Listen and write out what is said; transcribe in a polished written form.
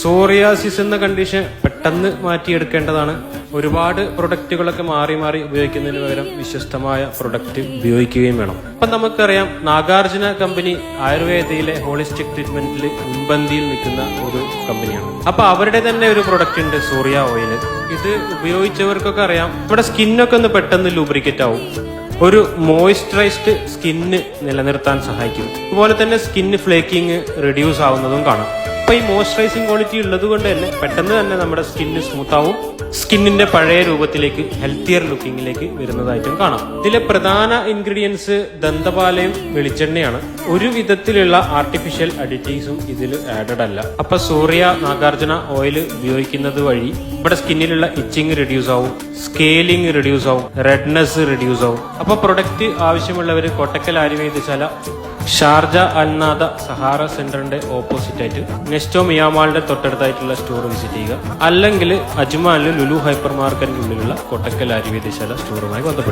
Psoriasis എന്ന condition പെട്ടെന്ന് മാറ്റിയെടുക്കേണ്ടതാണ്. ഒരുപാട് പ്രൊഡക്റ്റുകളൊക്കെ മാറി മാറി ഉപയോഗിക്കുന്നതിന് പകരം വിശ്വസ്തമായ പ്രൊഡക്റ്റ് ഉപയോഗിക്കുകയും വേണം. അപ്പൊ നമുക്കറിയാം, നാഗാർജുന കമ്പനി ആയുർവേദയിലെ ഹോളിസ്റ്റിക് ട്രീറ്റ്മെന്റിൽ മുൻപന്തിയിൽ നിൽക്കുന്ന ഒരു കമ്പനിയാണ്. അപ്പൊ അവരുടെ തന്നെ ഒരു പ്രൊഡക്റ്റ് ഉണ്ട്, സൂര്യ ഓയിൽ. ഇത് ഉപയോഗിച്ചവർക്കൊക്കെ അറിയാം, നമ്മുടെ സ്കിന്നൊക്കെ ഒന്ന് പെട്ടെന്ന് ലൂബ്രിക്കേറ്റ് ആവും. ഒരു മോയ്സ്ചറൈസ്ഡ് സ്കിന്ന് നിലനിർത്താൻ സഹായിക്കും. അതുപോലെ തന്നെ സ്കിന്ന് ഫ്ലേക്കിങ് റെഡ്യൂസ് ആവുന്നതും കാണാം. അപ്പൊ ഈ മോയ്സ്ചറൈസിങ് ക്വാളിറ്റി ഉള്ളത് കൊണ്ട് തന്നെ പെട്ടെന്ന് തന്നെ നമ്മുടെ സ്കിന്ന് സ്മൂത്ത് ആവും. സ്കിന്നിന്റെ പഴയ രൂപത്തിലേക്ക്, ഹെൽത്തിയർ ലുക്കിങ്ങിലേക്ക് വരുന്നതായിട്ടും കാണാം. ഇതിലെ പ്രധാന ഇൻഗ്രീഡിയൻസ് ദന്തപാലയും വെളിച്ചെണ്ണയാണ്. ഒരു വിധത്തിലുള്ള ആർട്ടിഫിഷ്യൽ അഡിറ്റീവ്സും ഇതിൽ ആഡഡ് അല്ല. അപ്പൊ സൂര്യ നാഗാർജുന ഓയിൽ ഉപയോഗിക്കുന്നത് വഴി ഇവിടെ സ്കിന്നിലുള്ള ഇച്ചിങ് റെഡ്യൂസ് ആവും, സ്കെയിലിംഗ് റെഡ്യൂസ് ആവും, റെഡ്നെസ് റെഡ്യൂസ് ആവും. അപ്പൊ പ്രൊഡക്റ്റ് ആവശ്യമുള്ളവർ കോട്ടക്കൽ ആയുർവേദശാല, ഷാർജ അൽനാദ സഹാറ സെന്ററിന്റെ ഓപ്പോസിറ്റ് ആയിട്ട് നെസ്റ്റോ മിയാമാളിന്റെ തൊട്ടടുത്തായിട്ടുള്ള സ്റ്റോർ വിസിറ്റ് ചെയ്യുക. അല്ലെങ്കിൽ അജ്മാനിലെ ലുലു ഹൈപ്പർ മാർക്കറ്റിനുള്ളിലുള്ള കോട്ടക്കൽ ആയുർവേദശാല സ്റ്റോറുമായി ബന്ധപ്പെടുക.